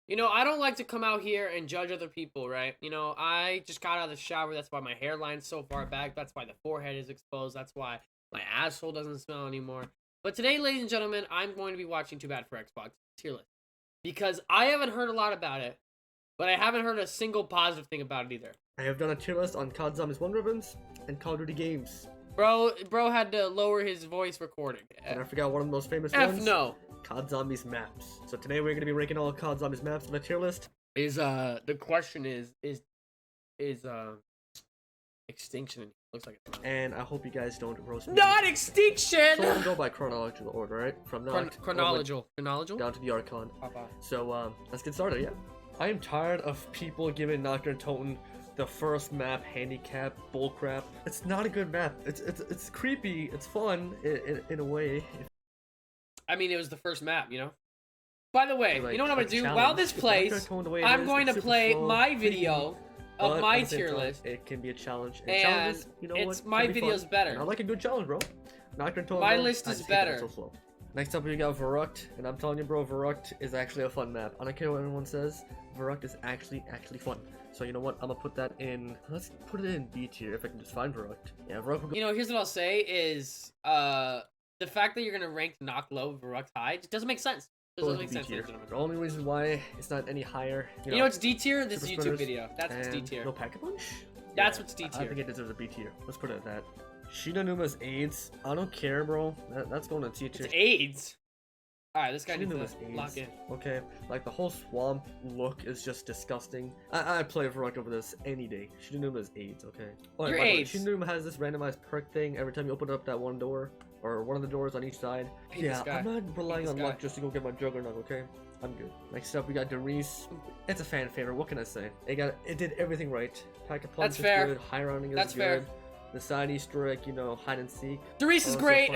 You know, I don't like to come out here and judge other people, right? You know, I just got out of the shower. That's why my hairline's so far back. That's why the forehead is exposed. That's why my asshole doesn't smell anymore. But today, ladies and gentlemen, I'm going to be watching Too Bad for Xbox tier list. Because I haven't heard a lot about it, but I haven't heard a single positive thing about it either. I have done a tier list on Cod Zombies 1 ribbons and Call of Duty games. Bro had to lower his voice recording. And I forgot one of the most famous F ones. no. Cod Zombies maps. So today we're going to be ranking all Cod Zombies maps on a tier list. The question is extinction? Looks like it. And I hope you guys don't roast me. Not extinction. So we'll go by chronological order, right? From chronological down to the Archon. Papa. So let's get started. Yeah. I am tired of people giving Knocker and Toten the first map handicap bullcrap. It's not a good map. It's creepy. It's fun in a way. I mean, it was the first map, you know. By the way, like, you know what I'm gonna do? challenge. While this plays, I'm going to play my video of my tier list. It can be a challenge. And challenges, you know it's what? my video's better. And I like a good challenge, bro. Knocker and Toten. My list is better. So slow. Next up, we got Verrucht, and I'm telling you, bro, Verrucht is actually a fun map. I don't care what anyone says. Verrucht is actually fun. So you know what? I'm gonna put that in. Let's put it in B tier if I can just find Verrucht. Yeah, Verrucht. You know, here's what I'll say is the fact that you're gonna rank Knock low, Verrucht high, just doesn't make sense. Doesn't make sense. The only reason why it's not any higher. You know what's D tier? This YouTube video. That's what's D tier. No Pack-a-Punch? That's what's D tier. I think it deserves a B tier. Let's put it at that. Shinanuma's AIDS. I don't care, bro. That's going to C tier. It's AIDS. Alright, this guy needs to lock in. Okay, like the whole swamp look is just disgusting. I'd play Verrucht over this any day. Shinanuma's AIDS, okay? Oh, You're AIDS. Shinanuma has this randomized perk thing every time you open up that one door, or one of the doors on each side. Yeah, I'm not relying on luck just to go get my Juggernaut, okay? I'm good. Next up, we got Derice. It's a fan favorite, what can I say? It did everything right. Pack-a-Punch is good, high rounding is good. Fair. The side Easter egg, you know, hide and seek. Derice is great.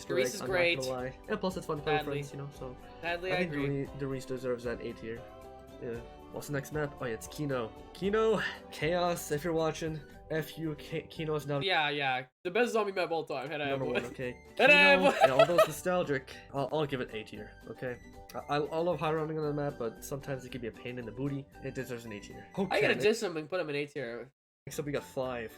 Derice is great. Not gonna lie. And plus, it's fun to play with friends, you know. So sadly, I think Derice deserves that A tier. Yeah. What's the next map? Oh yeah, it's Kino. Kino, Chaos. If you're watching, F you, Kino's now. Yeah. The best zombie map of all time. Number one, okay. Kino, and although it's nostalgic, I'll give it A tier. Okay. I love high rounding on the map, but sometimes it can be a pain in the booty. It deserves an A tier. Okay. I gotta diss him and put him in A tier. Next up, we got 5.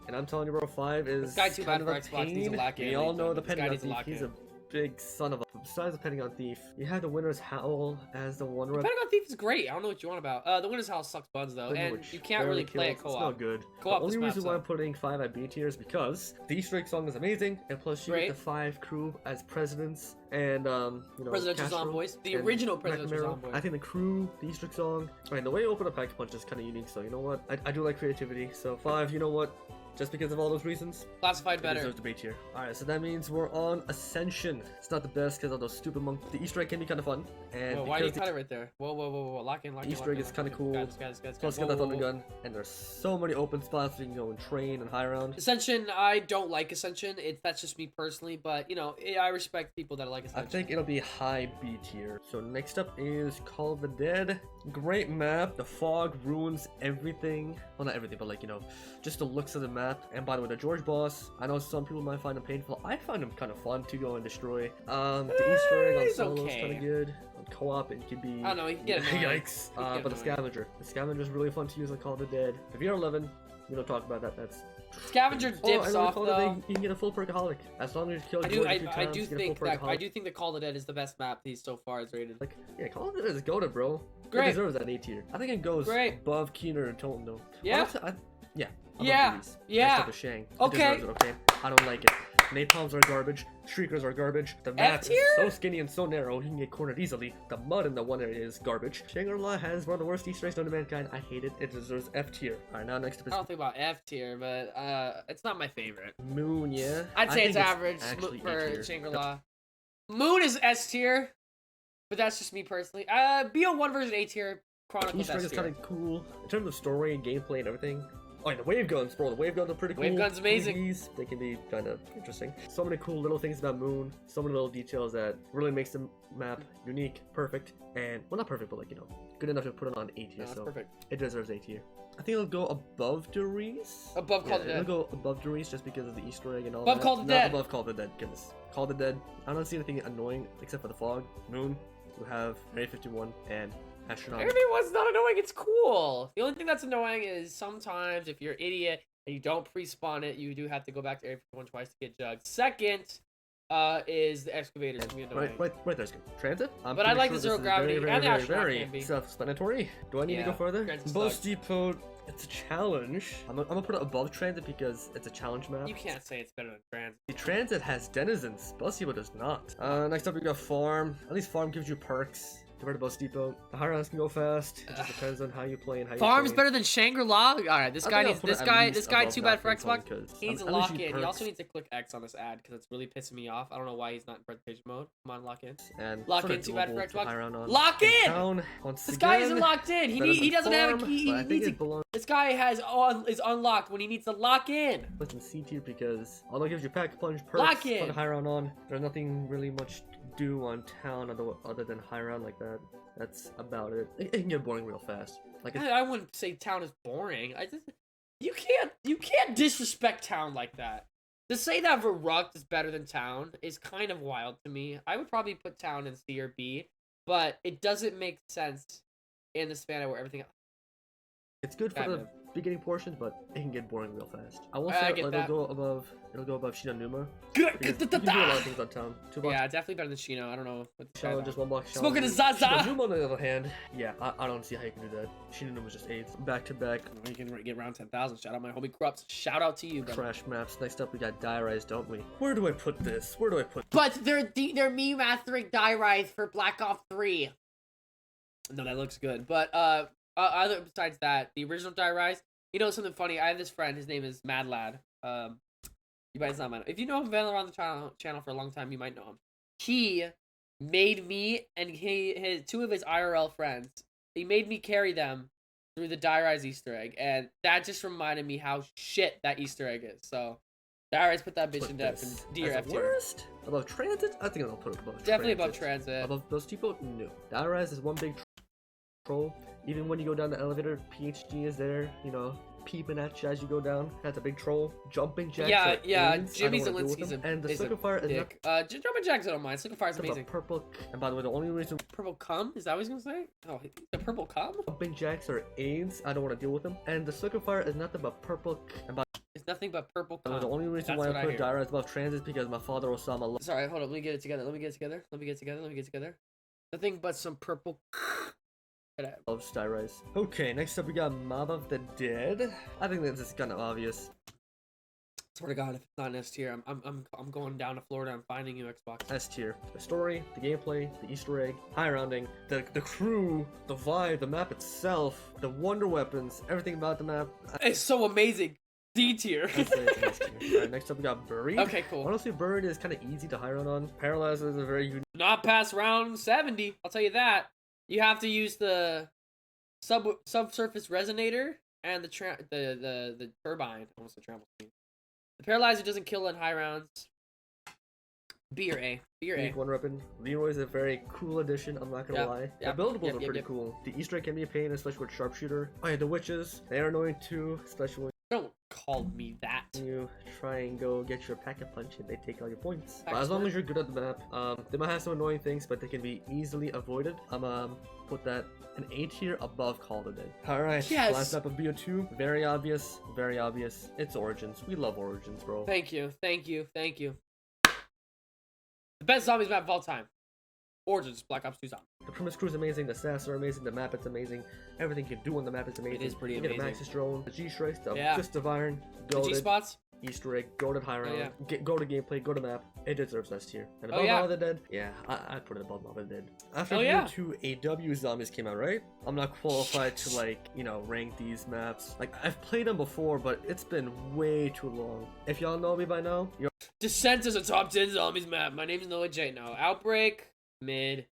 And I'm telling you, bro, 5 is this guy Too Bad for Xbox needs a lock in. We all know the Pentagon Thief. He's a big son of a... Besides the Pentagon Thief, you have the Winner's Howl as the one rep. Pentagon Thief is great. I don't know what you want about. The Winner's Howl sucks buns, though. And you can't really play it co-op. It's not good. Co-op the only reason why I'm putting 5 at B tier is because the Easter egg song is amazing, and plus you get the 5 crew as presidents, and, you know, Presidential Envoys. The original Presidential Envoys. I think the crew, the Easter egg song, and the way you open up Pack-a-Punch is kind of unique, so you know what? I do like creativity, so 5, you know what? Just because of all those reasons, classified better. Deserves the B tier. Alright, so that means we're on Ascension. It's not the best because of those stupid monks. The Easter egg can be kind of fun. And whoa, why do you cut it right there? Whoa. Lock in. Easter egg is kind of cool. Plus, get that thunder gun. And there's so many open spots so you can go and train and high round. Ascension, I don't like Ascension. That's just me personally, but you know, I respect people that like Ascension. I think it'll be high B tier. So next up is Call of the Dead. Great map. The fog ruins everything. Well, not everything, but like, you know, just the looks of the map. And by the way, the George boss, I know some people might find him painful. I find him kind of fun to go and destroy. The Easter egg on solo is kind of good. On co-op, it can be... I don't know, you can get it. Yikes. But the Scavenger. The Scavenger is really fun to use on Call of the Dead. If you're 11, we don't talk about that. That's... Scavenger dips off, though. You can get a full perkaholic. As long as you kill I do think that Call of the Dead is the best map he's so far is rated. Like, yeah, Call of the Dead is goated, bro. Great. It deserves that A tier. I think it goes above Keener and Toten, though. Yeah. Yeah. Yeah. Shang. Okay. Okay. I don't like it. Napalms are garbage. Shriekers are garbage. The map is so skinny and so narrow, you can get cornered easily. The mud in the one area is garbage. Shangri-La has one of the worst Easter eggs known to mankind. I hate it. It deserves F tier. Alright, now next up is... I don't think about F tier, but it's not my favorite. Moon, yeah? I'd say it's average for Shangri-La. Moon is S tier, but that's just me personally. BO1 version A tier. Chronicles Easter egg is kind of cool. In terms of story and gameplay and everything, Oh, and the wave guns, bro. The wave guns are pretty cool. Wave guns amazing. They can be kind of interesting. So many cool little things about Moon. So many little details that really makes the map unique, perfect, and well, not perfect, but like, you know, good enough to put it on A tier. No, so perfect. It deserves A tier. I think it'll go above Derice. Above Call the Dead. It'll go above Derice just because of the Easter egg and all above that. Call the Dead. Above Call the Dead. Goodness. Call the Dead. I don't see anything annoying except for the fog. Moon. You have Area 51 and Astronaut. Everyone's not annoying. It's cool. The only thing that's annoying is sometimes if you're an idiot and you don't pre-spawn it, you do have to go back to Area 51 twice to get jugs. Second, is the excavators. Right there's good. Transit? But I like the zero gravity and the astronaut very can be. Self-explanatory. Do I need to go further? Bus Depot, it's a challenge. I'm gonna put it above Transit because it's a challenge map. You can't say it's better than Transit. The Transit has denizens. Bus Depot does not. Next up we got Farm. At least Farm gives you perks. Compared to Bus Depot, the high rounds can go fast. It just depends on how you play and how you Farm's better than Shangri-La. All right, this guy too bad for Xbox. He needs to lock in. He also needs to click X on this ad because it's really pissing me off. I don't know why he's not in presentation mode. Come on, lock in. And lock in. Too bad for Xbox. Lock in. This guy isn't locked in. He doesn't have a key. This guy is unlocked when he needs to lock in. Listen, C tier because although it gives you pack punch perks, lock in. Put a high round on. There's nothing really much do on town other than high round like that. That's about it. It can get boring real fast. Like I wouldn't say town is boring. You can't disrespect town like that. To say that Verrucht is better than town is kind of wild to me. I would probably put town in C or B, but it doesn't make sense in the span of where everything. It's good for the beginning portions, but it can get boring real fast. I will say it'll go above Shinonuma. You can do a lot of things on town. Yeah, definitely better than Shino. I don't know. Shino, just one block. Smoking a Zaza. Shinonuma on the other hand, yeah, I don't see how you can do that. Shinonuma's just 8th. Back to back. We can get around 10,000. Shout out my homie Krups. Shout out to you, brother. Trash maps. Next up, we got Die Rise, don't we? Where do I put this? But they're remastering Die Rise for Black Ops 3. No, that looks good. But other besides that, the original Die Rise. You know something funny? I have this friend. His name is Mad Lad. You might not know. If you know him around the channel for a long time, you might know him. He made me and his two of his IRL friends. He made me carry them through the Die Rise Easter egg, and that just reminded me how shit that Easter egg is. So, Die Rise put that bitch in depth and D or F tier. Worst above Transit? I think I'll put it above. Definitely above Transit. Above those people? No. Die Rise is one big troll. Even when you go down the elevator, PhD is there, you know, peeping at you as you go down. That's a big troll. Jumping jacks. Yeah. Jimmy Zielinski's and the Slickifire is not. Jumping jacks, I don't mind. Slickifire is amazing. Purple. And by the way, the only reason. Purple cum? Is that what he's gonna say? Oh, the purple cum? Jumping jacks are AIDS. I don't want to deal with them. And the Slickifire is nothing but purple. It's nothing but purple cum. The only reason why I put Die Rise above Transit is because my father Osama. Sorry, hold up. Let me get it together. Nothing but some purple. Of Die Rise. Okay, next up we got Mob of the Dead. I think this is kind of obvious. Swear to God, if it's not an S tier, I'm going down to Florida. I'm finding you, Xbox. S tier. The story, the gameplay, the Easter egg, high rounding, the crew, the vibe, the map itself, the wonder weapons, everything about the map. It's so amazing. D tier. Alright, next up we got Buried. Okay, cool. Honestly, Buried is kind of easy to high round on. Paralyzed is a very unique. Not past round 70. I'll tell you that. You have to use the subsurface resonator and the turbine. Almost the trample screen. The paralyzer doesn't kill in high rounds. B or A. One weapon. Leroy's a very cool addition. I'm not gonna lie. The buildables are pretty cool. The Easter egg can be a pain, especially with sharpshooter. Oh yeah, the witches. They are annoying too, especially when don't call me that. You try and go get your pack-a-punch and they take all your points. But as long as you're good at the map, they might have some annoying things, but they can be easily avoided. I'm put that an A tier above Call of the Dead. Alright, yes. Last map of BO2. Very obvious. It's Origins. We love Origins, bro. Thank you. The best zombies map of all time. Origins, Black Ops 2 Zombies. The premise crew is amazing, the stats are amazing, the map is amazing, everything you can do on the map is amazing. It is pretty amazing. You get a Maxis drone, the G-Strikes, the Fist of Iron, the G-Spots, Easter egg, goated high round, go to gameplay, go to map, it deserves S tier. And above Mob of the Dead, I'd put it above Mob of the Dead. After BO2, AW Zombies came out, right? I'm not qualified to, like, you know, rank these maps. Like, I've played them before, but it's been way too long. If y'all know me by now, Descent is a top 10 zombies map. My name is Noah J. No. Outbreak, mid.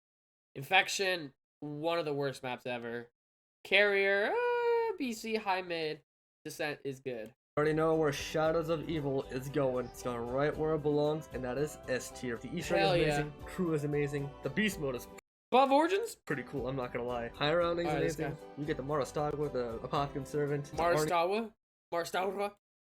Infection, one of the worst maps ever. Carrier, BC, high mid. Descent is good. Already know where Shadows of Evil is going. It's going right where it belongs, and that is S tier. The Easter egg is amazing. Crew is amazing. The Beast mode is above Origins? Pretty cool, I'm not gonna lie. High rounding is amazing. You get the Marastagwa, the Apothecary Servant. Marastagwa?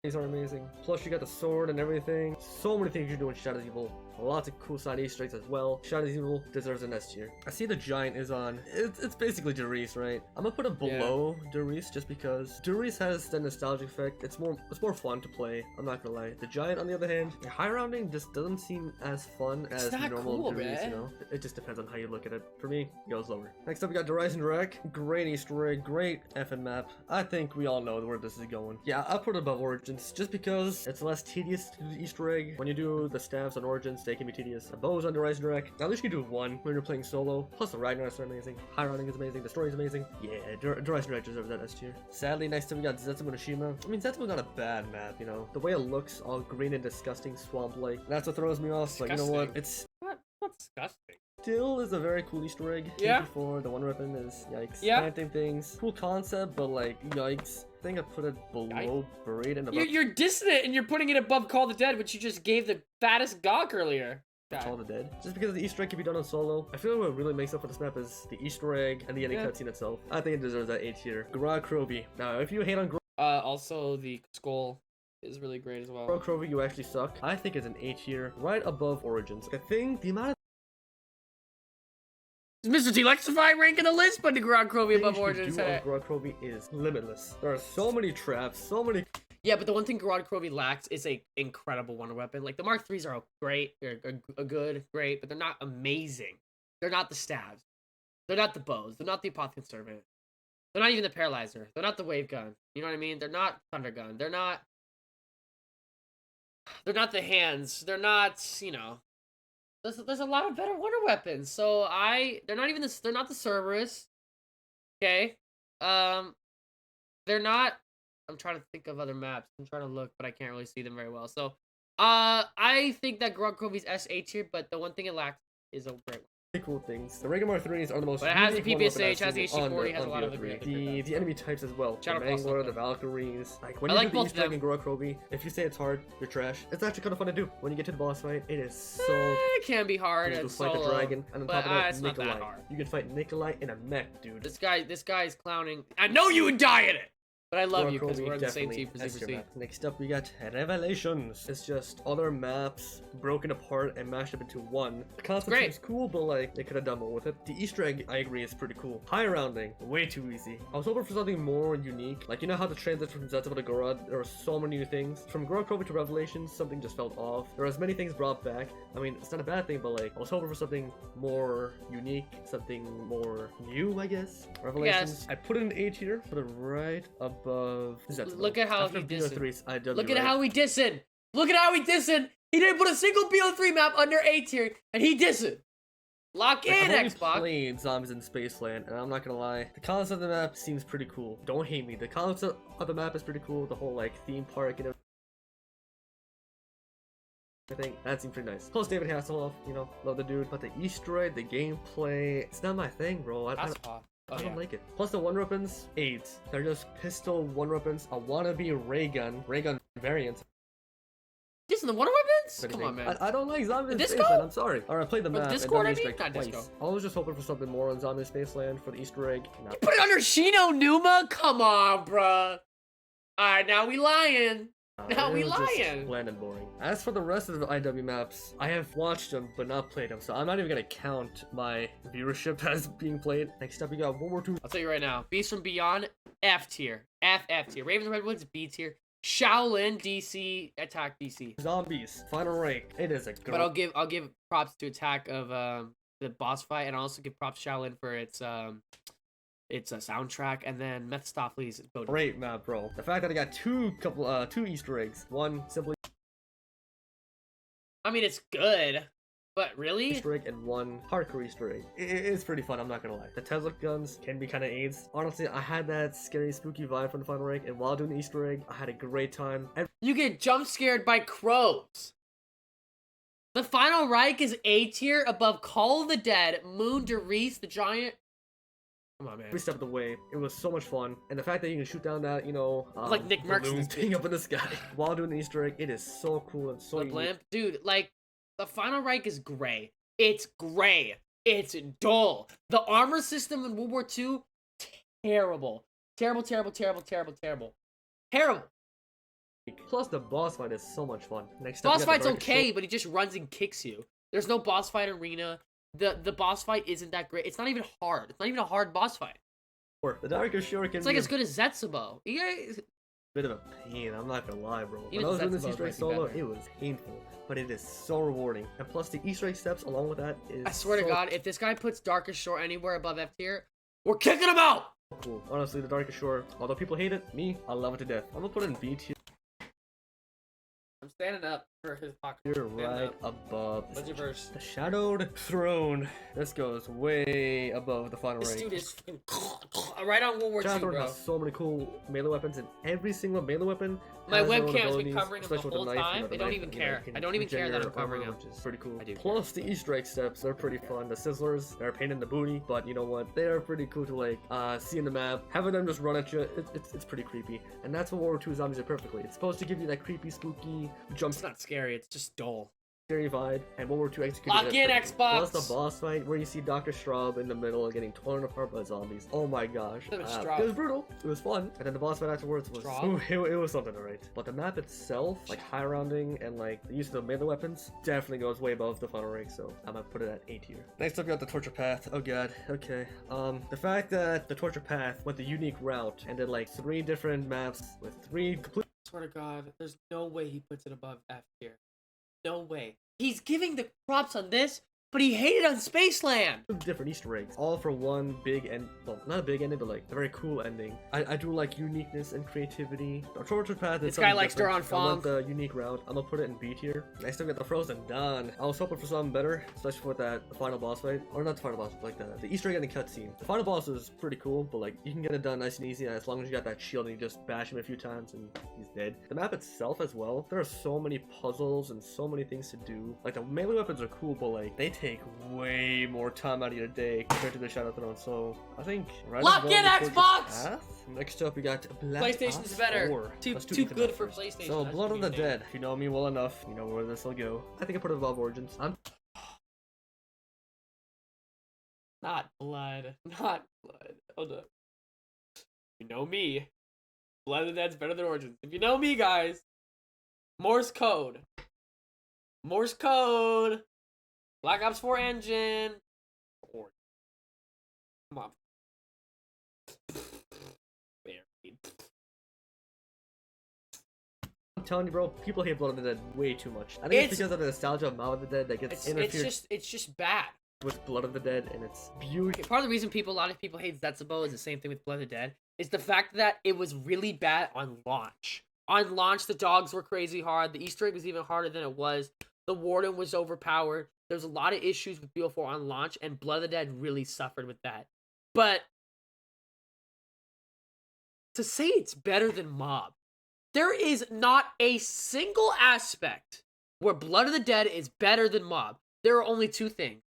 These are amazing. Plus you got the sword and everything. So many things you do in Shadows of Evil. Lots of cool side Easter eggs as well. Shiny Evil deserves an S tier. I see the giant is on. It's basically Derice, right? I'm gonna put it below Derice just because Derice has the nostalgic effect. It's more fun to play. I'm not gonna lie. The giant, on the other hand, high rounding just doesn't seem as fun as normal cool, Derice. You know, it just depends on how you look at it. For me, it goes lower. Next up, we got the eisendrache. Great Easter egg, great effing map. I think we all know where this is going. Yeah, I'll put it above Origins just because it's less tedious to do the Easter egg. When you do the stabs on Origins, they can be tedious. The bows on the eisendrache, at least you can do one when you're playing solo. Plus the Ragnar's are amazing. High rounding is amazing. The story is amazing. Yeah, the eisendrache deserves that S tier. Sadly, next up we got Zetsubo Nishima. I mean, Zetsubo's not a bad map, you know. The way it looks, all green and disgusting, swamp-like. That's what throws me off. Like, you know what? It's not disgusting. Still is a very cool Easter egg. Yeah. Before the one weapon is yikes. Yeah. Planting things. Cool concept, but like yikes. I think I put it below Buried and above. You're dissing it and you're putting it above Call the Dead, which you just gave the fattest gawk earlier. Call the Dead. Just because the Easter egg can be done on solo. I feel like what really makes up for this map is the Easter egg and the ending cutscene itself. I think it deserves that A tier. Garage Kroby. Now, if you hate on also the skull is really great as well. Garage Kroby, you actually suck. I think it's an A tier, right above Origins. The amount of MrTLexify ranking the list, but the Garage Kroby above Origins. Garage Kroby is limitless. There are so many traps, so many. Yeah, but the one thing Garage Kroby lacks is a incredible wonder weapon. Like the Mark IIIs are great, they're good, great, but they're not amazing. They're not the stabs. They're not the bows. They're not the Apothecary Servant. They're not even the Paralyzer. They're not the Wave Gun. You know what I mean? They're not Thunder Gun. They're not the hands. They're not, you know. There's a lot of better wonder weapons. So they're not the Cerberus. Okay. They're not. I'm trying to think of other maps. I'm trying to look, but I can't really see them very well. So, I think that Garage Kroby's S8 tier, but the one thing it lacks is a great one. Cool things. The regular Mark 3s are the most. But it has the PPSH, has the HC40, has a lot of the enemy types as well. Shadow the vanguard, the Valkyries. Like when I you like do the Easter egg in Garage Kroby, if you say it's hard, you're trash. It's actually kind of fun to do. When you get to the boss fight, it is so. It can be hard. You And fight the dragon, and on top of that, it's not Nikolai. that hard. You can fight Nikolai in a mech, dude. This guy's clowning. I know you would die in it. But I love you because we're on the same team for secrecy. Next up, we got Revelations. It's just other maps broken apart and mashed up into one. The concept is cool, but like they could have done more with it. The Easter egg, I agree, is pretty cool. High rounding, way too easy. I was hoping for something more unique. Like, you know how the transition from Zetsubo to Garage, there were so many new things. From Garage Kroby to Revelations, something just felt off. There was many things brought back. I mean, it's not a bad thing, but like I was hoping for something more unique, something more new, I guess. Revelations, I put it in A tier, put it right above. Look at how he dissing. Look at how he dissing. Look at how he dissing. He didn't put a single BO3 map under A tier, and he dissing. Lock in, Xbox. I've played Zombies in Spaceland, and I'm not gonna lie, the concept of the map seems pretty cool. Don't hate me. The concept of the map is pretty cool. The whole like theme park and everything. That seems pretty nice. Plus David Hasselhoff, you know, love the dude. But the Easter egg, the gameplay, it's not my thing, bro. I don't like it. Plus the one weapons, 8. They're just pistol one weapons, a wannabe ray gun variant. This is the wonder weapons? Come on, man. I don't like Zombies in Disco? Spaceland, I'm sorry. Alright, I played the map. Discord, I mean? Not Disco. I was just hoping for something more on Zombies in Spaceland for the Easter egg. You put it under Shino Numa? Come on, bruh. Alright, now we lying. Now we lying. Bland and boring. As for the rest of the IW maps, I have watched them but not played them, so I'm not even gonna count my viewership as being played. Next up, we got World War II. I'll tell you right now, Beast from Beyond, F tier, F tier. Ravens and Redwoods, B tier. Shaolin, DC, Attack, DC. Zombies, final rank. It is a great. But I'll give props to Attack of the boss fight, and I'll also give props to Shaolin for its a soundtrack, and then Mephistopheles. Great map, bro. The fact that I got two Easter eggs. One simply. I mean, it's good, but really? Easter egg and one hardcore Easter egg. It's pretty fun, I'm not gonna lie. The Tesla guns can be kind of aids. Honestly, I had that scary, spooky vibe from the final rank, and while doing the Easter egg, I had a great time. You get jump scared by crows. The final Reich is A tier above Call of the Dead, Moon, Derice, the Giant. Come on, man. Every step of the way, it was so much fun, and the fact that you can shoot down that, you know, like Nick Merckx thing up in the sky while doing the Easter egg, it is so cool and so unique. Dude, like, the final Reich is gray. It's gray. It's dull. The armor system in World War II, terrible. Terrible. Plus, the boss fight is so much fun. Next up, Boss we got fight's the darkest okay, but he just runs and kicks you. There's no boss fight arena. The boss fight isn't that great. It's not even hard. It's not even a hard boss fight. Shore. The darkest shore can It's be like as good as Zetsubo. a bit of a pain. I'm not gonna lie, bro. Even When I was doing this Zetsubo's Easter egg might be solo, better. it was painful, but it is so rewarding. And plus, the Easter egg steps along with that is I swear to so God, if this guy puts Darkest Shore anywhere above F tier, we're kicking him out! cool. Honestly, the darkest shore, although people hate it, me, I love it to death. I'm gonna put it in B tier. I'm standing up for his pocket. You're right above. What's your verse? The Shadowed Throne. This goes way above the final This rank. dude is fucking right on World War II, Shadowed Throne bro. has so many cool melee weapons, and every single melee weapon My has their own webcam's been abilities, covering him the especially with whole knife, time. the They don't knife, even you know, care. can I don't even care that I'm regenerate covering armor, him. which is pretty cool. I do Plus, the Easter egg steps, they're pretty fun. The Sizzlers, they're a pain in the booty, but you know what? They are pretty cool to like see in the map. Having them just run at you, it's pretty creepy. And that's what World War II Zombies did perfectly. It's supposed to give you that creepy, spooky, jump It's not scary, it's just dull. scary vibe, and World War II executed Lock it in, perfectly. Xbox! Plus the boss fight where you see Dr. Straub in the middle getting torn apart by zombies. Oh my gosh. It was It Straub. was brutal. It was fun. And then the boss fight afterwards was Straub? it was something to write. But the map itself, like high rounding and like the use of the melee weapons, definitely goes way above the final rank, so I'm gonna put it at A tier. Next up we got the torture path. Oh god. Okay. The fact that the torture path went the unique route and did like 3 different maps with 3 complete I swear to God, there's no way he puts it above F tier. No way. He's giving the props on this, but he hated on Spaceland! different Easter eggs, all for one big end. Well, not a big ending, but like a very cool ending. I do like uniqueness and creativity. Our torture path is This guy something likes different. Duran I want Fong. the unique route. I'm gonna put it in B tier. Next up, we got the Frozen Dawn. I was hoping for something better, especially with that final boss fight, or not the final boss, but like the Easter egg and the cutscene. The final boss is pretty cool, but like you can get it done nice and easy as long as you got that shield and you just bash him a few times and he's dead. The map itself as well. There are so many puzzles and so many things to do. Like the melee weapons are cool, but like they take way more time out of your day compared to the Shadow Throne. So I think right Lock above in, the Torture Xbox! Path. Next up we got Black PlayStation's Ops better. 4. Too Let's do too Ethan good Hunt for first. PlayStation. So That's Blood of what the you Dead. If you know me well enough, you know where this will go. I think I put it above Origins. I'm Not blood. Not blood. Hold up. You know me. Blood of the Dead's better than Origins. If you know me, guys. Morse code. Morse code. Black Ops 4 engine. Or come on. telling you, bro, people hate Blood of the Dead way too much. I think it's because of the nostalgia of Mob of the Dead that gets interfered It's just bad. with Blood of the Dead, and it's beautiful. Part of the reason a lot of people hate Zetsubo is the same thing with Blood of the Dead, is the fact that it was really bad on launch. On launch, the dogs were crazy hard. The Easter egg was even harder than it was. The warden was overpowered. There's a lot of issues with BO4 on launch, and Blood of the Dead really suffered with that. But to say it's better than Mob, there is not a single aspect where Blood of the Dead is better than Mob. There are only 2 things.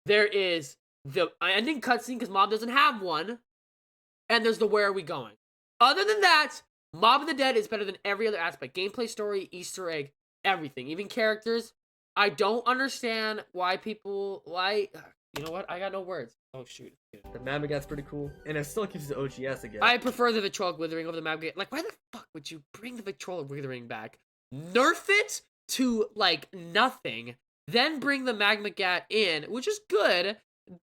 There is the ending cutscene, because Mob doesn't have one, and there's the where are we going. Other than that, Mob of the Dead is better than every other aspect. Gameplay, story, Easter egg, everything. Even characters. I don't understand why people... You know what? I got no words. Oh, shoot. The Mamagat's pretty cool, and it still keeps the OGS again. I prefer the Vitrolic Withering over the Magmat. Like, why the fuck would you bring the Vitrolic Withering back? Nerf it to, like, nothing. Then bring the Magmagat in, which is good.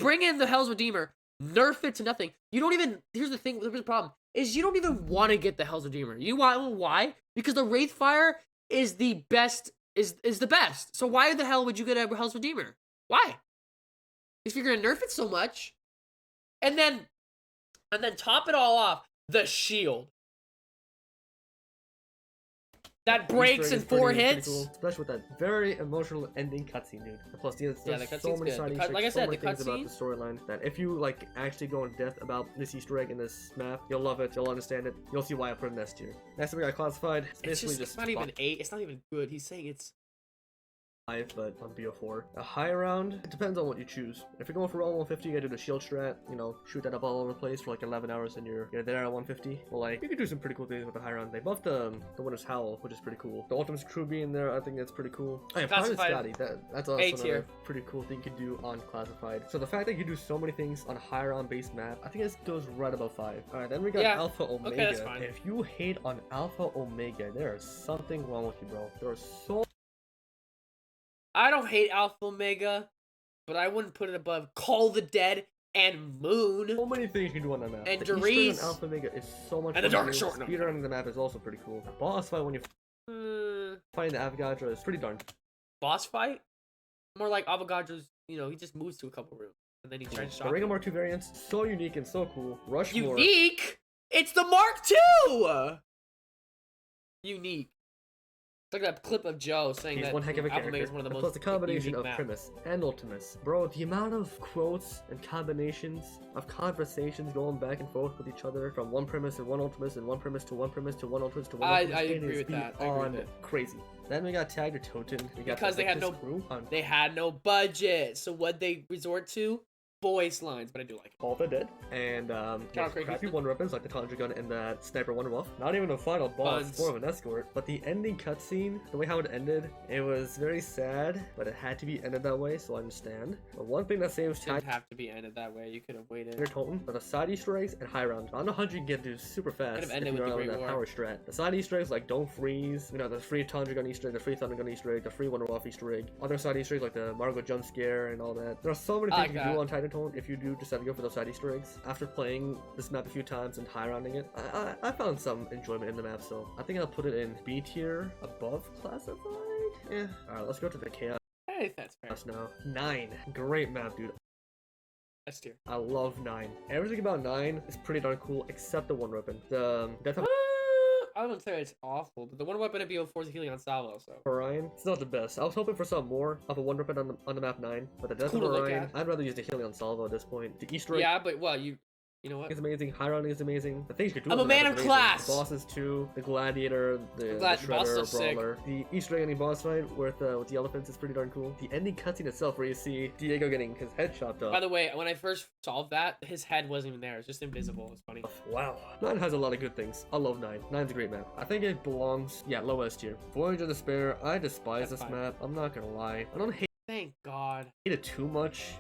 Bring in the Hell's Redeemer. Nerf it to nothing. You don't even... Here's the thing. Here's the problem. Is you don't even want to get the Hell's Redeemer. You want... Why? Because the Wraithfire is the best... Is the best. So why the hell would you get a Hell's Redeemer? Why? If you're gonna nerf it so much. And then top it all off, the shield. That breaks in 4 hits. Cool, especially with that very emotional ending cutscene, dude. And plus, there's the so cutscene's many good. side The Easter cut- eggs, like I so said, many the things about cutscene- the storyline that if you like actually go in depth about this Easter egg in this map, you'll love it. You'll understand it. You'll see why I put it in S tier. Next, we got Classified. It's basically It's not even 8. It's not even good. He's saying it's but on BO4. A high round, it depends on what you choose. If you're going for all 150, you gotta do the shield strat, you know, shoot that up all over the place for like 11 hours and you're there at 150. Well, like, you can do some pretty cool things with the high round. They buffed the Winter's Howl, which is pretty cool. The Ultimate's Crew being there, I think that's pretty cool. Oh yeah, Private Scotty, that's also another pretty cool thing you can do on Classified. So the fact that you can do so many things on a high round based map, I think this goes right above 5. Alright, then we got Alpha Omega. Okay, that's fine. If you hate on Alpha Omega, there is something wrong with you, bro. There are so I don't hate Alpha Omega, but I wouldn't put it above Call the Dead and Moon. So many things you can do on that map. And the Easter egg on Alpha Omega is so much fun. And the Dark Short. Speedrunning the map is also pretty cool. The boss fight when you find the Avogadro is pretty darn. Boss fight? More like Avogadro's, you know, he just moves to a couple rooms and then he tries to shot. The Ring of Mark II variants, so unique and so cool. Rushmore. Unique? It's the Mark II! Unique. Look at that clip of Joe saying He's that one heck of a character. is one of the most plus the combination of maps. Primus and Ultimus. Bro, the amount of quotes and combinations of conversations going back and forth with each other from one Primus and one Ultimus and one Primus to one Primus to one Ultimus to one Ultimus. I agree with that. Crazy. Then we got Tag or Toten. Because they had no budget. So what they resort to? Voice lines, but I do like it. All the Dead and crappy wonder weapons like the Conjure Gun and that Sniper Wonder Wolf. Not even a final boss, more of an escort. But the ending cutscene, the way how it ended, it was very sad, but it had to be ended that way, so I understand. But one thing that saves time didn't have to be ended that way. You could have waited. Toten, but the side Easter eggs and high round. On the 100 you can get to super fast. Could have ended with the Great War. Power strat. The side Easter eggs like Don't Freeze, you know, the free Conjure Gun Easter egg, the free Thunder Gun Easter egg, the free Wonder Wolf Easter egg. Other side Easter eggs like the Margot jump scare and all that. There are so many things you can do on Titan Toten if you do just have to go for those side Easter eggs. After playing this map a few times and high rounding it, I found some enjoyment in the map, so I think I'll put it in B tier above Classified. Yeah. Alright, let's go to the Chaos. Hey, that's fair. Now. 9. Great map, dude. S tier. I love 9. Everything about 9 is pretty darn cool, except the one weapon. The Death of I wouldn't say it's awful, but the one weapon at BO4 is healing on Salvo, so. Orion, it's not the best. I was hoping for some more of a one weapon on the map 9, but the Death of Orion, I'd rather use the healing on Salvo at this point. The Easter egg. Yeah, but well, you know what? It's amazing. High rounding is amazing. The things you can do. I'm a man of class. The bosses too. The Gladiator, the Shredder, Brawler. The Easter egg ending boss fight with the elephants is pretty darn cool. The ending cutscene itself, where you see Diego getting his head chopped off. By the way, when I first solved that, his head wasn't even there. It's just invisible. It's funny. Wow. 9 has a lot of good things. I love 9. 9's a great map. I think it belongs, low S tier. Voyage of Despair. I despise this map. I'm not gonna lie. I don't hate. Thank God. Hate it too much.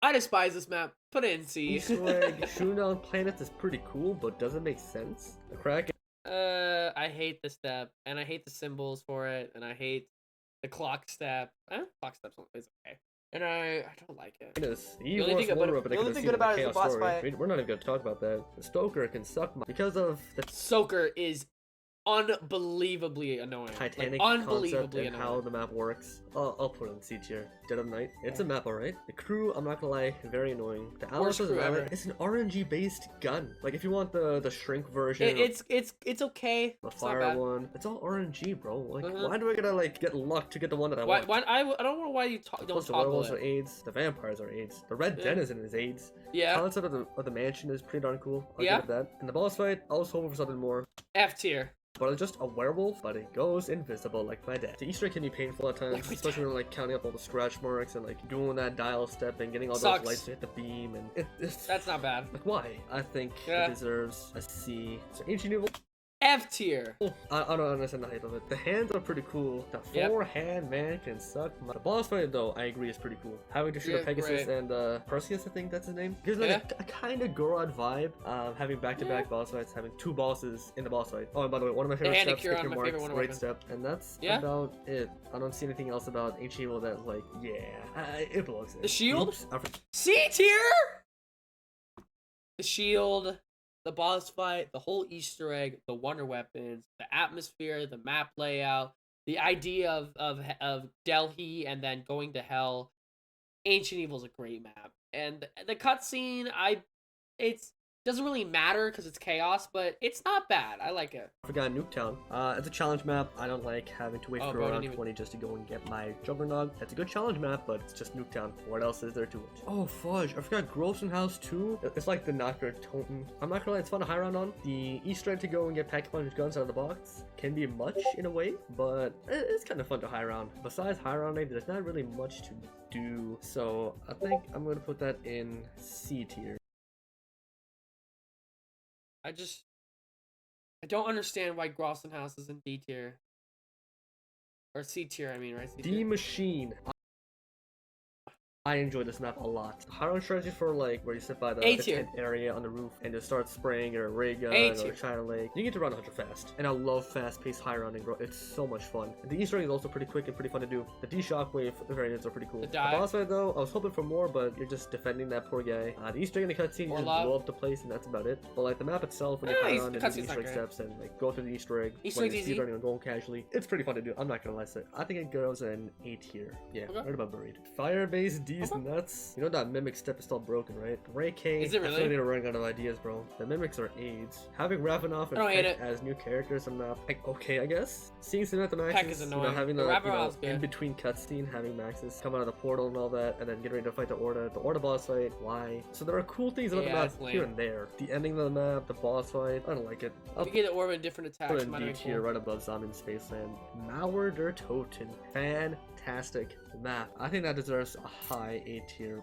I despise this map. Put it in C. Easter egg shooting down planets is pretty cool, but doesn't make sense. The crack. I hate the step, and I hate the symbols for it, and I hate the clock step. Clock step's okay. And I don't like it. The only thing good about it is the boss fight. We're not even gonna talk about that. The Stoker can suck because of the Stoker is unbelievably annoying. Titanic concept and how the map works. I'll put it in C tier. Dead of Night. It's a map, alright. The crew, I'm not gonna lie, very annoying. The Alice it's an RNG based gun. Like if you want the shrink version, it's okay. The fire one, it's all RNG, bro. Like why do I gotta get luck to get the one that I want? I don't know why you don't the werewolves are AIDS. The vampires are AIDS. The Red Denizen is AIDS. Yeah. The concept of the mansion is pretty darn cool. I'll give it that. And the boss fight, I was hoping for something more. F tier. But it's just a werewolf, but it goes invisible like my dad. The Easter egg can be painful at times, especially when counting up all the scratch marks and doing that dial step and getting all those lights to hit the beam, and that's not bad. Why? I think it deserves a C. So Ancient Evil. F tier. I don't understand the hype of it. The hands are pretty cool. The four-hand man can suck. The boss fight, though, I agree is pretty cool. Having to shoot a Pegasus and Perseus, I think that's his name. Gives a kind of Gorod vibe. Having back-to-back boss fights, having 2 bosses in the boss fight. Oh, and by the way, one of my favorite steps, pick your marks, great step. And that's about it. I don't see anything else about Ancient Evil that, it belongs in. The shield? C tier? The shield. The boss fight, the whole Easter egg, the wonder weapons, the atmosphere, the map layout, the idea of Delhi and then going to hell. Ancient Evil is a great map, and the cutscene, Doesn't really matter because it's chaos, but it's not bad. I like it. I forgot Nuketown. It's a challenge map. I don't like having to wait Oh, for bro, I around didn't even- 20 just to go and get my Juggernog. It's a good challenge map, but it's just Nuketown. What else is there to it? Oh, fudge. I forgot Grossen House 2. It's like the Knocker Totem. I'm not gonna lie, it's fun to high round on. The Easter egg to go and get pack-a-punch guns out of the box can be much in a way, but it's kind of fun to high round. Besides high rounding, there's not really much to do. So I think I'm gonna put that in C tier. I don't understand why Grossen House is in D tier. Or C tier, I mean, right? C D tier. Machine. I enjoy this map a lot. High strategy for like where you sit by the tier. tent area on the roof and just start spraying or a ray gun A or tier. a China Lake. You get to run 100 fast. And I love fast-paced high rounding, bro. It's so much fun. And the Easter egg is also pretty quick and pretty fun to do. The D Shockwave variants are pretty cool. The The dive. boss fight though, I was hoping for more, but you're just defending that poor guy. The Easter egg in the cutscene, you just Orlov. blow up the place and that's about it. But like the map itself, when you Yeah, high he's- round the and do cutscene's the Easter not egg great. steps and like go through the Easter egg, Easter when egg's you're easy. speedrunning and going casually, it's pretty fun to do. I'm not gonna lie, so I think it goes in A tier. Yeah, Okay. right about buried. Firebase D's Okay. nuts. You know that mimic step is still broken, right? Ray K. Is it I feel really? like they're running out of ideas, bro. The mimics are AIDS. Having Ravenoff and I don't hate Peck it. as new characters on map, like okay, I guess. Seeing Samantha Peck Maxes, is you know, annoying. having The the Ravenoff's good. in between cutscene, having Maxes come out of the portal and all that, and then get ready to fight the Orda boss fight. Why? So there are cool things about Yeah, the it's map lame. here and there. The ending of the map, the boss fight, I don't like it. I'll You get the orb in different put attacks. it in might D be tier, cool. right above Zombie in Spaceland. Mauer der Toten. Fantastic map. I think that deserves a high A tier.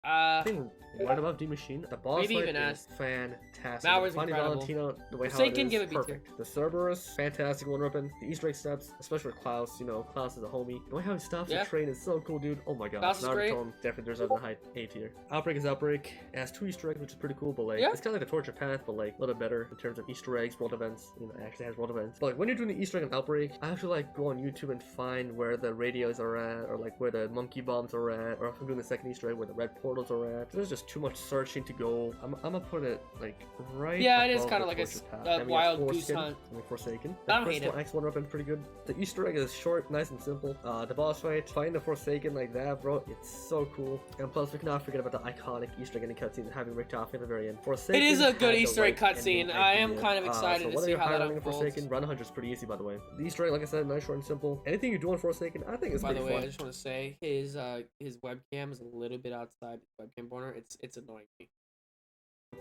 I think right above D Machine. The boss Maybe fight even is S. fantastic. Mauer's Finding incredible. Valentino, the way how Forsaken, it give is, it B tier. perfect. The Cerberus, fantastic one weapon. The Easter egg steps, especially for Klaus. You know, Klaus is a homie. The way how he stops Yeah. the train is so cool, dude. Oh my god. Klaus is great. Naruto definitely deserves a high A tier. Outbreak is Outbreak. It has 2 Easter eggs, which is pretty cool, but like Yeah. it's kind of like the Torture Path, but like a little better in terms of Easter eggs, world events. You know, it actually has world events. But like when you're doing the Easter egg and Outbreak, I have to like go on YouTube and find where the radios are at, or like where the monkey bombs are at, or if I'm doing the second Easter egg where the red portals are at. There's just too much searching to go. I'm gonna put it like right. Yeah, it is above kinda the like a Torture s- Path. a Then we have wild goose Foreskin, hunt. and we have Forsaken. I don't hate Personal it. X1 weapon pretty good. The Easter egg is short, nice and simple. The boss fight, fighting the Forsaken like that, bro, it's so cool. And plus, we cannot forget about the iconic Easter egg in the cutscene having Rick Toffee at the very end. Forsaken It is a had good the Easter egg right cutscene. ending I am idea. kind of excited So to whether see you're how that highlighting unfolds. Forsaken, run 100 is pretty easy, by the way. The Easter egg, like I said, nice, short, and simple. Anything you do on Forsaken, I think is By pretty the way, fun. I just want to say his webcam is a little bit outside the webcam corner. It's annoying me.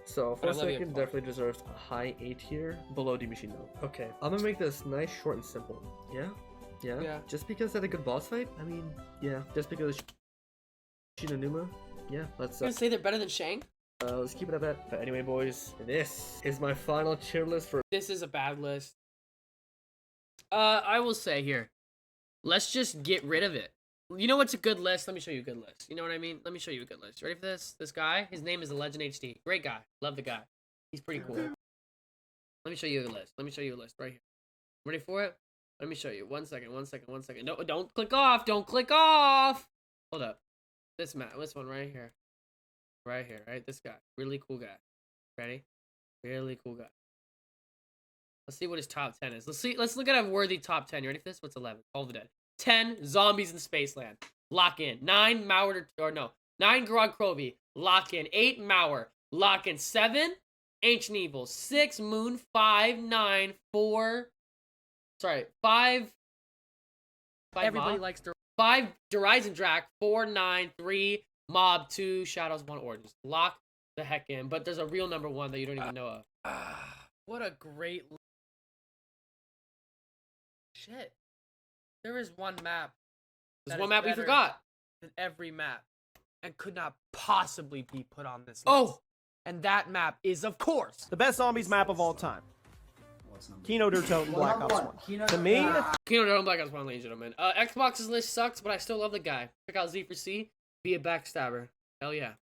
So But I love you, Forsaken Paul. definitely deserves a high A tier, below D Machine though. Okay, I'm gonna make this nice, short, and simple. Yeah? Yeah. Just because it had a good boss fight? I mean, yeah. Just because Shinonuma? Yeah, let's You gonna say they're better than Shang? let's keep it at that. But anyway, boys, this is my final tier list for This is a bad list. I will say here, let's just get rid of it. You know what's a good list? Let me show you a good list. You know what I mean? Let me show you a good list. Ready for this? This guy, his name is Legend HD. Great guy. Love the guy. He's pretty cool. Let me show you a list. Let me show you a list right here. Ready for it? Let me show you. One second. No, don't click off. Don't click off. Hold up. This one right here. Right here, right? This guy. Really cool guy. Ready? Really cool guy. Let's see what his top 10 is. Let's look at a worthy top 10. You ready for this? What's 11? All of the Dead. 10 Zombies in Spaceland. Lock in. 9 Mauer, or no. 9 Grog Krovi. Lock in. 8 Mauer. Lock in. 7 Ancient Evil. 6 Moon. 5 9 4. Sorry. 5. Everybody likes to 5 eisendrache. 4 9 3 Mob. 2 Shadows. 1 Origins. Lock the heck in. But there's a real number 1 that you don't even know of. What a great shit. There is one map. There's That one is map we better forgot than every map and could not possibly be put on this list. Oh! And that map is, of course, The best zombies map of all time. Kino der Toten Black Ops 1. To me, Kino Dome Black Ops 1, ladies and gentlemen. Xbox's list sucks, but I still love the guy. Check out Z for C. Be a backstabber. Hell yeah.